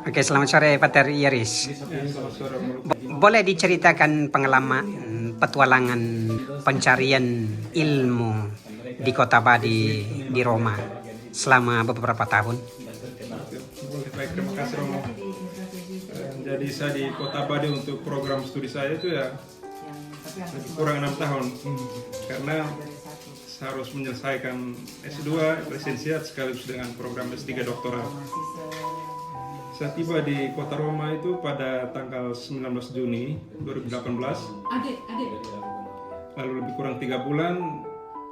Oke, selamat sore Pater Iris. Boleh diceritakan pengalaman petualangan pencarian ilmu di Kota Badi di Roma selama beberapa tahun? Baik, terima kasih Romo. Jadi saya di Kota Badi untuk program studi saya itu ya lebih kurang 6 tahun karena saya harus menyelesaikan S2 lisensiat sekaligus dengan program S3 doktoral. Saya tiba di Kota Roma itu pada tanggal 19 Juni 2018. Lalu lebih kurang 3 bulan,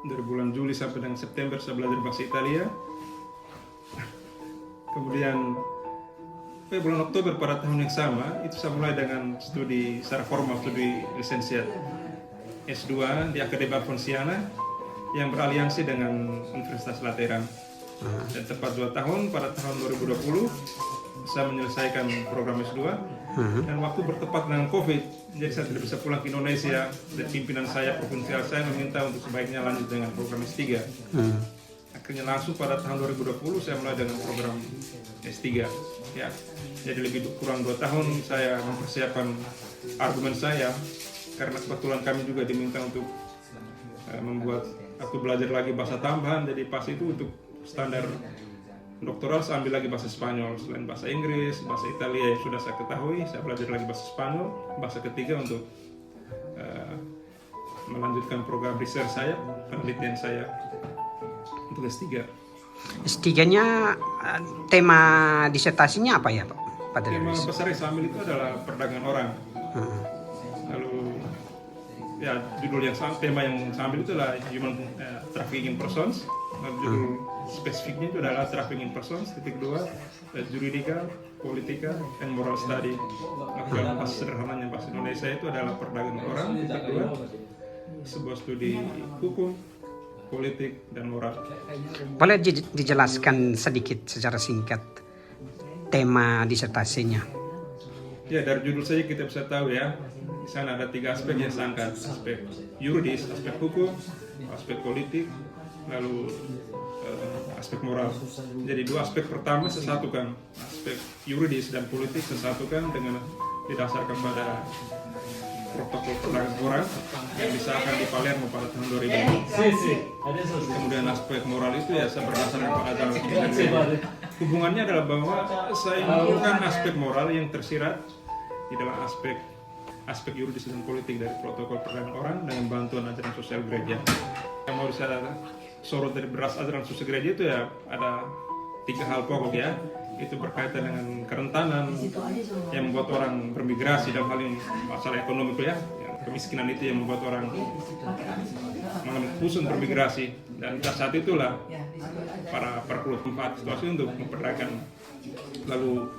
dari bulan Juli sampai dengan September saya belajar bahasa Italia. Kemudian bulan Oktober pada tahun yang sama, itu saya mulai dengan studi secara formal, studi lisensiat S2 di Accademia Fonsiana yang beraliansi dengan Universitas Lateran. Dan tepat 2 tahun, pada tahun 2020, saya menyelesaikan program S2 dan waktu bertepat dengan COVID, jadi saya tidak bisa pulang ke Indonesia dan pimpinan saya, provinsial saya meminta untuk sebaiknya lanjut dengan program S3. Akhirnya langsung pada tahun 2020 saya mulai dengan program S3. Ya, jadi lebih kurang 2 tahun saya mempersiapkan argumen saya karena kebetulan kami juga diminta untuk membuat atau belajar lagi bahasa tambahan, jadi pas itu untuk standar doktoral saya ambil lagi bahasa Spanyol selain bahasa Inggris, bahasa Italia yang sudah saya ketahui, saya belajar lagi bahasa Spanyol, bahasa ketiga untuk melanjutkan program research saya, penelitian saya untuk S3. S3-nya tema disertasinya apa ya, Pak? Tema besar yang saya ambil itu adalah perdagangan orang. Lalu ya judul yang tema yang saya ambil itu adalah human trafficking in persons. Lalu judul spesifiknya itu adalah trafficking in persons, #2, juridika, politika, and moral study. Lalu dalam bahasa sederhananya bahasa Indonesia itu adalah perdagangan orang, #2, sebuah studi hukum, politik, dan moral. Boleh dijelaskan sedikit secara singkat tema disertasinya? Ya, dari judul saja kita bisa tahu ya, di sana ada 3 aspek yang saya angkat: aspek yuridis, aspek hukum, aspek politik, lalu aspek moral. Jadi 2 aspek pertama saya satukan, aspek yuridis dan politik saya satukan dengan didasarkan pada protokol perdagangan orang yang disahkan di Palermo pada tahun 2000. Kemudian aspek moral itu ya saya berdasarkan pada hubungannya adalah bahwa saya menemukan aspek moral yang tersirat di dalam aspek yuridis dan politik dari protokol perdagangan orang dengan bantuan ajaran sosial gereja. Yang mau saya sorot dari beras ajaran sosial gereja itu ya ada 3 hal pokok ya. Itu berkaitan dengan kerentanan yang membuat orang bermigrasi, dalam hal ini masalah ekonomi ya, kemiskinan itu yang membuat orang mengalami khusus bermigrasi, dan saat itulah para perkulit manfaat situasi untuk memperdagangkan. Lalu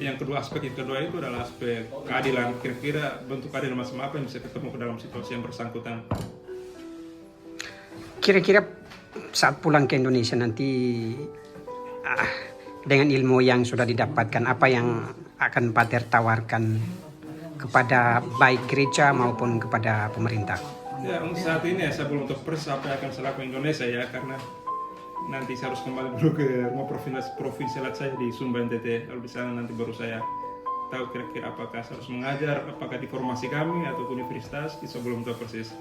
yang kedua, aspek yang kedua itu adalah aspek keadilan. Kira-kira bentuk keadilan macam apa yang bisa ketemu ke dalam situasi yang bersangkutan. Kira-kira saat pulang ke Indonesia nanti dengan ilmu yang sudah didapatkan, apa yang akan Pater tawarkan kepada baik gereja maupun kepada pemerintah? Ya, untuk saat ini ya saya belum tahu persis apa yang akan saya lakukan di Indonesia ya, karena nanti saya harus kembali dulu ke rumah provinsialat saya di Sumba NTT. Lalu di sana nanti baru saya tahu kira-kira apakah saya harus mengajar, apakah di formasi kami atau universitas, itu belum tahu persis.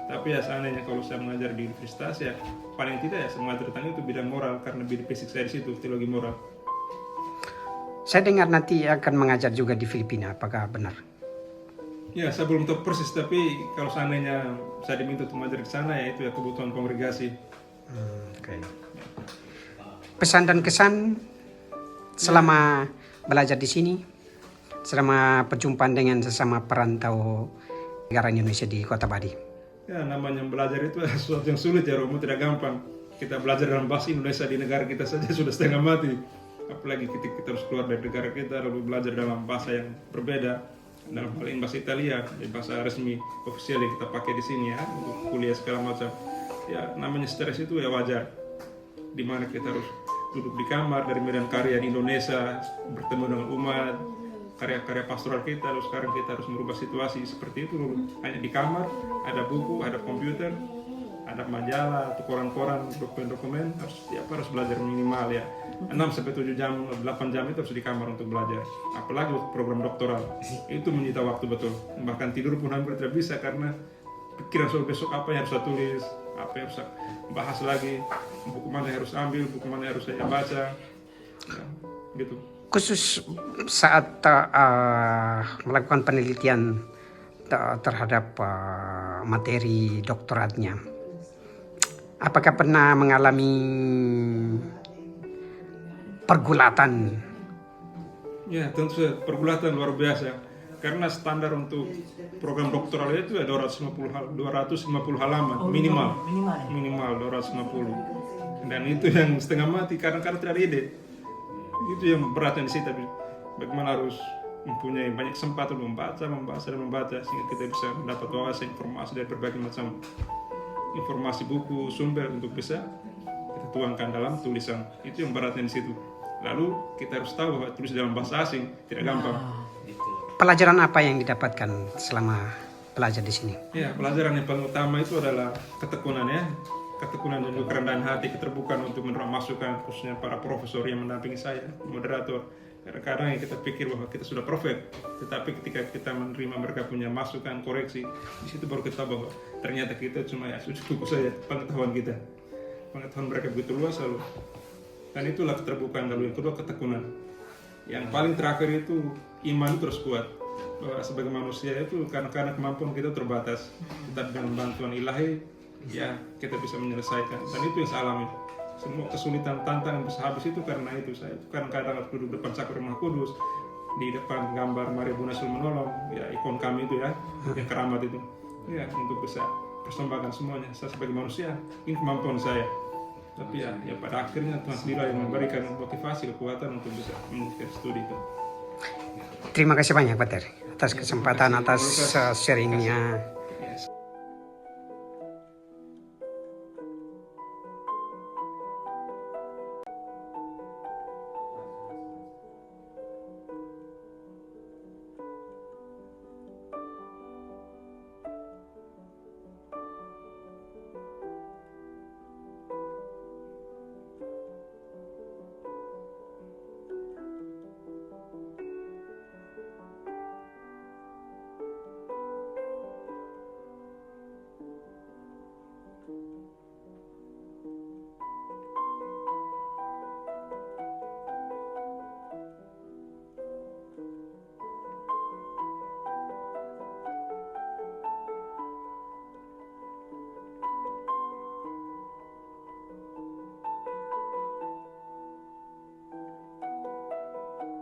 Tapi ya seandainya kalau saya mengajar di universitas ya paling tidak ya saya mengajar tentang itu bidang moral, karena bidang fisik saya di situ, teologi moral. Saya dengar nanti akan mengajar juga di Filipina, apakah benar? Ya, saya belum tahu persis, tapi kalau seandainya saya diminta untuk mengajar di sana ya itu ya kebutuhan kongregasi. Okay. Pesan dan kesan selama belajar di sini, selama perjumpaan dengan sesama perantau negara Indonesia di Kota Badi. Ya, namanya belajar itu sesuatu yang sulit ya, Romo, tidak gampang. Kita belajar dalam bahasa Indonesia di negara kita saja sudah setengah mati. Apalagi kita harus keluar dari negara kita lalu belajar dalam bahasa yang berbeda. Dalam hal ini bahasa Italia, bahasa resmi ofisial yang kita pakai di sini ya untuk kuliah segala macam. Ya, namanya stres itu ya wajar. Dimana kita harus duduk di kamar dari medan karya di Indonesia, bertemu dengan umat, karya-karya pastoral kita, lalu sekarang kita harus merubah situasi seperti itu. Hanya di kamar, ada buku, ada komputer, ada majalah atau koran-koran, dokumen-dokumen, harus belajar minimal ya. sampai 7 jam, 8 jam itu harus di kamar untuk belajar. Apalagi program doktoral. Itu menyita waktu betul. Bahkan tidur pun hampir tidak bisa karena pikiran soal besok apa yang harus saya tulis, apa yang harus saya bahas lagi, buku mana yang harus ambil, buku mana yang harus saya baca. Ya, gitu. Khusus saat melakukan penelitian terhadap materi doktoratnya, apakah pernah mengalami pergulatan? Ya, tentu saja pergulatan luar biasa. Karena standar untuk program doktoral itu ya 250 halaman minimal. Minimal 250. Dan itu yang setengah mati karena tidak ada ide. Itu yang beratnya di situ. Tapi bagaimana harus mempunyai banyak kesempatan membaca sehingga kita bisa mendapat wawasan informasi dari berbagai macam informasi buku sumber untuk bisa kita tuangkan dalam tulisan. Itu yang beratnya di situ. Lalu kita harus tahu bahwa tulis dalam bahasa asing tidak gampang. Pelajaran apa yang didapatkan selama belajar di sini? Ya, pelajaran yang paling utama itu adalah ketekunan ya. Ketekunan dan juga kerendahan hati, keterbukaan untuk menerima masukan, khususnya para profesor yang mendampingi saya, moderator. Kadang-kadang ya kita pikir bahwa kita sudah perfect, tetapi ketika kita menerima mereka punya masukan, koreksi, di situ baru kita tahu bahwa ternyata kita cuma ya cukup saja pengetahuan kita. Pengetahuan mereka begitu luas lalu. Dan itulah keterbukaan. Lalu yang kedua ketekunan. Yang paling terakhir itu iman terus kuat. Bahwa sebagai manusia itu karena kemampuan kita terbatas, tetapi dengan bantuan ilahi ya kita bisa menyelesaikan. Dan itu yang saya alami. Semua kesulitan tantangan bisa habis itu karena itu. Saya itu kadang-kadang harus duduk depan Sakral Rumah Kudus, di depan gambar Maria Bunasul Menolong, ya ikon kami itu ya, yang keramat itu, ya untuk bisa persembahkan semuanya. Saya sebagai manusia ini kemampuan saya, tapi ya pada akhirnya Tuhan sendiri yang memberikan motivasi kekuatan untuk bisa melanjutkan studi itu. Terima kasih banyak Pak Ter atas kesempatan, atas sharingnya.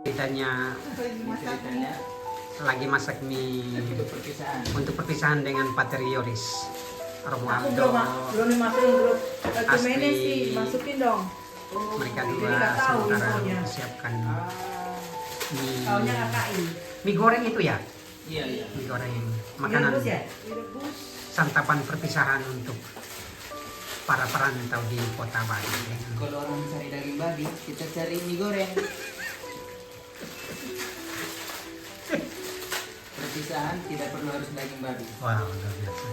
Ceritanya lagi masak mie untuk perpisahan dengan Pater Yoris, Romo Aku Abdo, belum dimasukin grup Asli. rekomendasi sih, masukin dong. mereka Jadi dua nggak tahu sementara infonya. mempersiapkan Taunya mie, KKI. mie goreng itu ya, Iya. mie goreng makanan Direbus ya? Direbus. santapan perpisahan untuk para perantau di kota Bali. Kalau orang cari daging babi, kita cari mie goreng. Perpisahan tidak perlu harus daging babi. Wow, luar biasa.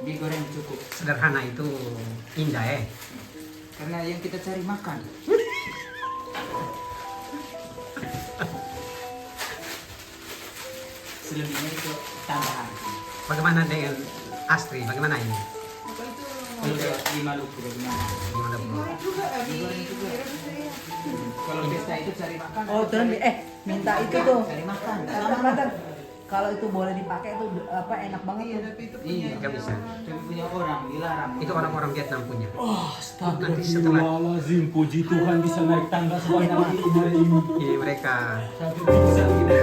Mie goreng cukup. Sederhana itu indah ya. Karena yang kita cari makan. Selebihnya itu tambahan. Bagaimana dengan Astri? Bagaimana ini? Apa itu? Kalau di Maluku bagaimana? Gimana Bu? Juga Mie goreng juga. Kalau pesta itu cari makan. Oh, terus minta itu tuh. Cari makan. Kata-kata kalau itu boleh dipakai tuh apa enak banget tuh. Iya. Nggak bisa. Tapi punya orang dilarang. Itu orang-orang Vietnam punya. Oh, Nanti setelah astagfirullahaladzim, puji Tuhan bisa naik tangga sebanyak ini hari ini. ini mereka Sampai bisa gini.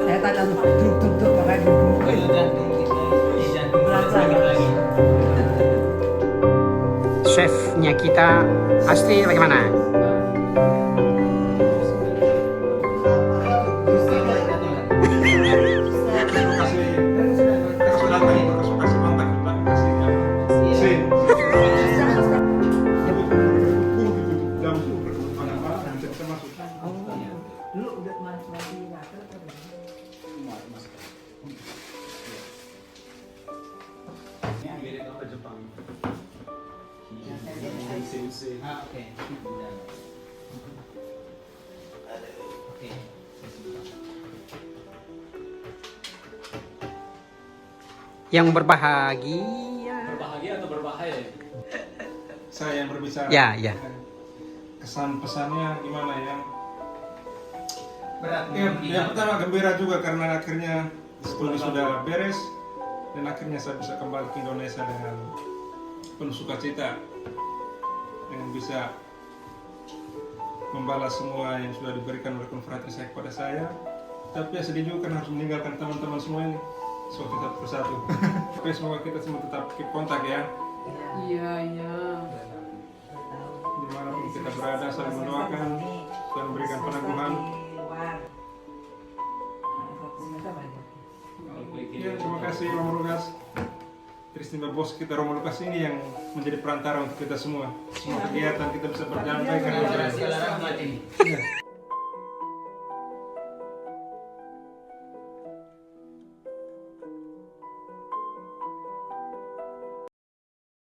Saya tanya tuh, duduk pakai duduk. Itu jantung kita. Di jantung Berasa. sakit lagi. chefnya kita Astri bagaimana? Dulu udah masih ngatur kan. Ah, oke. Yang berbahagia. Berbahagia atau berbahaya? Saya yang berbicara. Ya, ya. Kesan pesannya gimana ya? Berat. Yang pertama gembira juga karena akhirnya studi sudah beres dan akhirnya saya bisa kembali ke Indonesia dengan penuh sukacita, dengan bisa membalas semua yang sudah diberikan oleh konfrateri saya kepada saya. Tapi ya sedih juga kan harus meninggalkan teman-teman semua ini suatu persatu. Tapi semoga kita semua tetap keep kontak ya. Iya. Dimanapun kita berada saling mendoakan dan memberikan peneguhan. Ya, terima kasih Romo Lukas. Istimewa bos kita Romo Lukas ini yang menjadi perantara untuk kita semua. Semua kegiatan kita bisa berjalan baik. Segala rahmat ini. Ya.